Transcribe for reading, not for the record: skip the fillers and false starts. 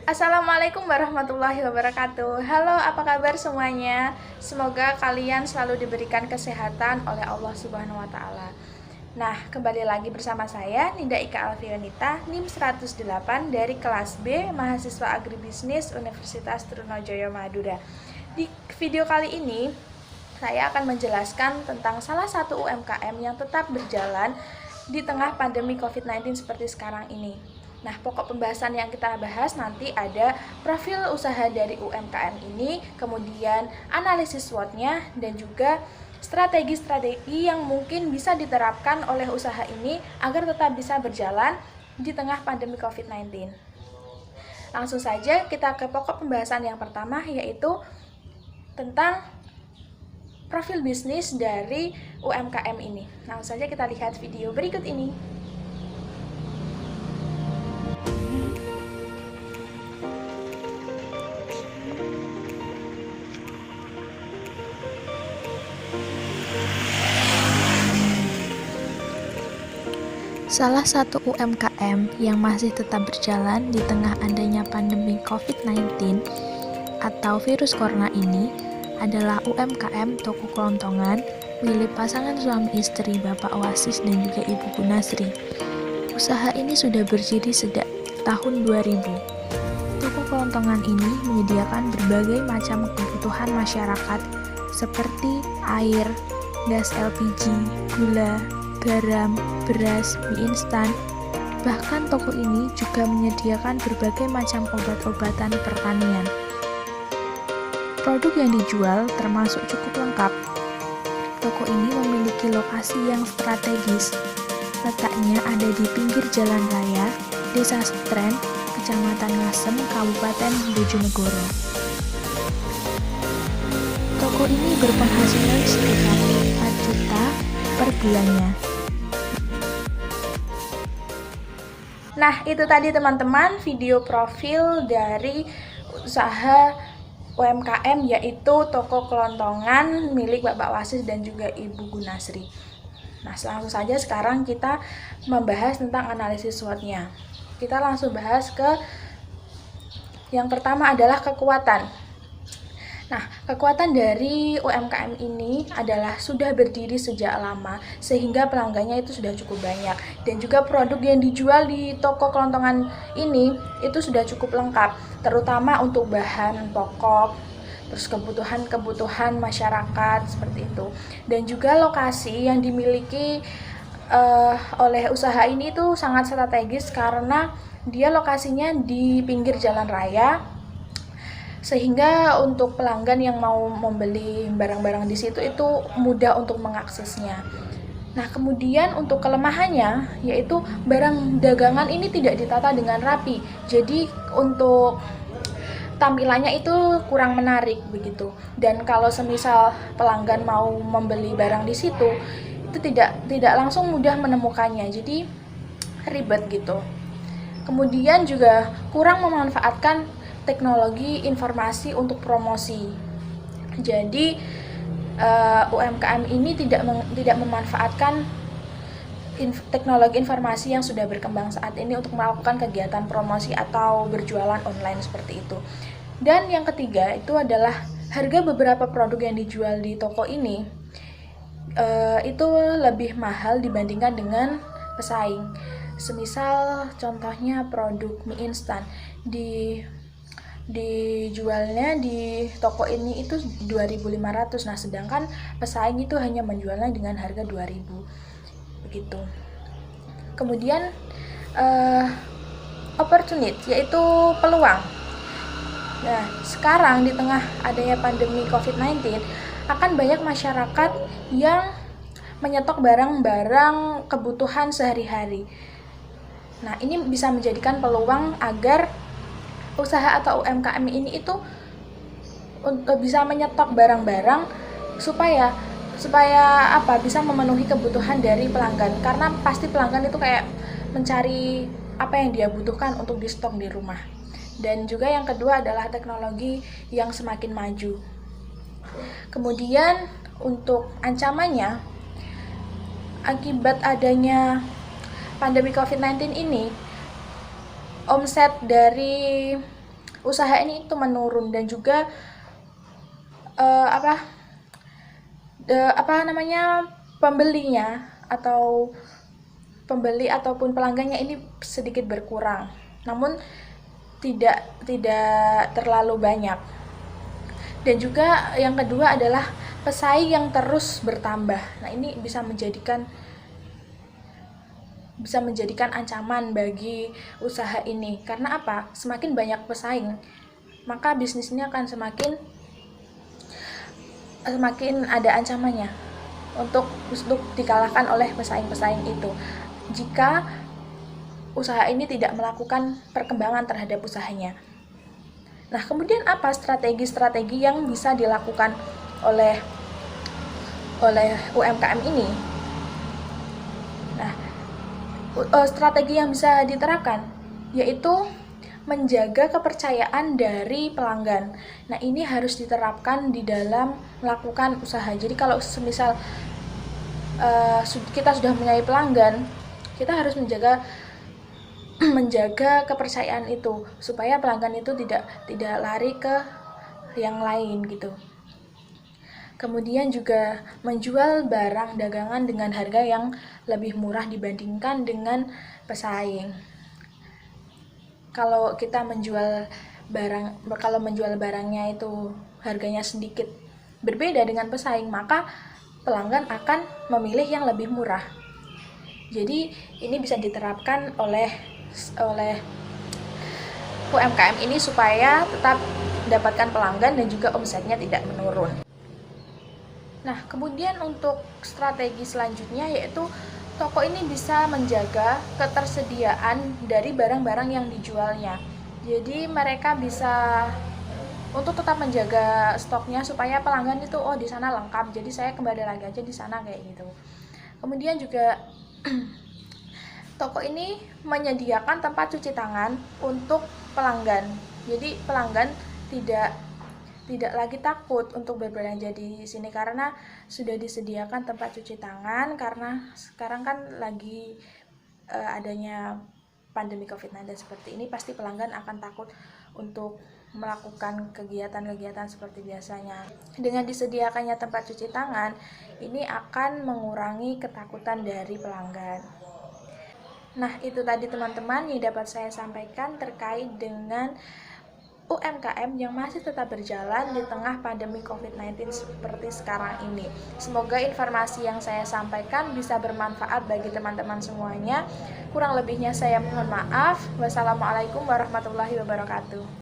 Assalamualaikum warahmatullahi wabarakatuh. Halo, apa kabar semuanya? Semoga kalian selalu diberikan kesehatan oleh Allah Subhanahu wa taala. Nah, kembali lagi bersama saya Ninda Ika Alfionita, NIM 108 dari kelas B, mahasiswa agribisnis Universitas Trunojoyo Madura. Di video kali ini saya akan menjelaskan tentang salah satu UMKM yang tetap berjalan di tengah pandemi COVID-19 seperti sekarang ini. Nah, pokok pembahasan yang kita bahas nanti ada profil usaha dari UMKM ini, kemudian analisis SWOT-nya, dan juga strategi-strategi yang mungkin bisa diterapkan oleh usaha ini agar tetap bisa berjalan di tengah pandemi COVID-19. Langsung saja kita ke pokok pembahasan yang pertama, yaitu tentang profil bisnis dari UMKM ini. Langsung saja kita lihat video berikut ini. Salah satu UMKM yang masih tetap berjalan di tengah adanya pandemi COVID-19 atau virus corona ini adalah UMKM Toko Kelontongan milik pasangan suami istri Bapak Wasis dan juga Ibu Gunasri. Usaha ini sudah berdiri sejak tahun 2000. Toko Kelontongan ini menyediakan berbagai macam kebutuhan masyarakat seperti air, gas LPG, gula, garam, beras, mie instan. Bahkan toko ini juga menyediakan berbagai macam obat-obatan pertanian. Produk yang dijual termasuk cukup lengkap. Toko ini memiliki lokasi yang strategis. Letaknya ada di pinggir jalan raya, Desa Stren, Kecamatan Ngasem, Kabupaten Bojonegoro. Toko ini berpenghasilan sekitar 4 juta per bulannya. Nah, itu tadi teman-teman video profil dari usaha UMKM yaitu Toko Kelontongan milik Bapak Wasis dan juga Ibu Gunasri. Nah, langsung saja sekarang kita membahas tentang analisis SWOT-nya. Kita langsung bahas ke yang pertama adalah kekuatan. Nah, kekuatan dari UMKM ini adalah sudah berdiri sejak lama sehingga pelanggannya itu sudah cukup banyak, dan juga produk yang dijual di Toko Kelontongan ini itu sudah cukup lengkap, terutama untuk bahan pokok, terus kebutuhan masyarakat seperti itu. Dan juga lokasi yang dimiliki oleh usaha ini itu sangat strategis karena dia lokasinya di pinggir jalan raya, sehingga untuk pelanggan yang mau membeli barang-barang di situ itu mudah untuk mengaksesnya. Nah, kemudian untuk kelemahannya yaitu barang dagangan ini tidak ditata dengan rapi. Jadi untuk tampilannya itu kurang menarik begitu. Dan kalau semisal pelanggan mau membeli barang di situ, itu tidak langsung mudah menemukannya. Jadi ribet gitu. Kemudian juga kurang memanfaatkan teknologi informasi untuk promosi. Jadi UMKM ini tidak memanfaatkan teknologi informasi yang sudah berkembang saat ini untuk melakukan kegiatan promosi atau berjualan online seperti itu. Dan yang ketiga itu adalah harga beberapa produk yang dijual di toko ini itu lebih mahal dibandingkan dengan pesaing. Semisal contohnya produk mie instan dijualnya di toko ini itu 2.500. Nah, sedangkan pesaing itu hanya menjualnya dengan harga 2.000 begitu. Kemudian opportunity yaitu peluang. Nah, sekarang di tengah adanya pandemi COVID-19 akan banyak masyarakat yang menyetok barang-barang kebutuhan sehari-hari. Nah, ini bisa menjadikan peluang agar usaha atau UMKM ini itu untuk bisa menyetok barang-barang supaya bisa memenuhi kebutuhan dari pelanggan, karena pasti pelanggan itu kayak mencari apa yang dia butuhkan untuk di stok di rumah. Dan juga yang kedua adalah teknologi yang semakin maju. Kemudian untuk ancamannya, akibat adanya pandemi COVID-19 ini, omset dari usaha ini itu menurun, dan juga pembelinya atau pembeli ataupun pelanggannya ini sedikit berkurang, namun tidak terlalu banyak. Dan juga yang kedua adalah pesaing yang terus bertambah. Nah, ini bisa menjadikan ancaman bagi usaha ini. Karena apa? Semakin banyak pesaing, maka bisnisnya akan semakin ada ancamannya untuk dikalahkan oleh pesaing-pesaing itu, jika usaha ini tidak melakukan perkembangan terhadap usahanya. Nah, kemudian apa strategi-strategi yang bisa dilakukan oleh UMKM ini? Nah, strategi yang bisa diterapkan yaitu menjaga kepercayaan dari pelanggan. Nah, ini harus diterapkan di dalam melakukan usaha. Jadi kalau semisal kita sudah mempunyai pelanggan, kita harus menjaga kepercayaan itu, supaya pelanggan itu tidak lari ke yang lain gitu. Kemudian juga menjual barang dagangan dengan harga yang lebih murah dibandingkan dengan pesaing. Kalau menjual barangnya itu harganya sedikit berbeda dengan pesaing, maka pelanggan akan memilih yang lebih murah. Jadi ini bisa diterapkan oleh UMKM ini supaya tetap mendapatkan pelanggan dan juga omsetnya tidak menurun. Nah, kemudian untuk strategi selanjutnya yaitu toko ini bisa menjaga ketersediaan dari barang-barang yang dijualnya. Jadi mereka bisa untuk tetap menjaga stoknya supaya pelanggan itu di sana lengkap, jadi saya kembali lagi aja di sana kayak gitu. Kemudian juga toko ini menyediakan tempat cuci tangan untuk pelanggan. Jadi pelanggan tidak lagi takut untuk berbelanja di sini karena sudah disediakan tempat cuci tangan, karena sekarang kan lagi adanya pandemi COVID-19 seperti ini, pasti pelanggan akan takut untuk melakukan kegiatan-kegiatan seperti biasanya. Dengan disediakannya tempat cuci tangan, ini akan mengurangi ketakutan dari pelanggan. Nah, itu tadi teman-teman yang dapat saya sampaikan terkait dengan UMKM yang masih tetap berjalan di tengah pandemi COVID-19 seperti sekarang ini. Semoga informasi yang saya sampaikan bisa bermanfaat bagi teman-teman semuanya. Kurang lebihnya saya mohon maaf. Wassalamualaikum warahmatullahi wabarakatuh.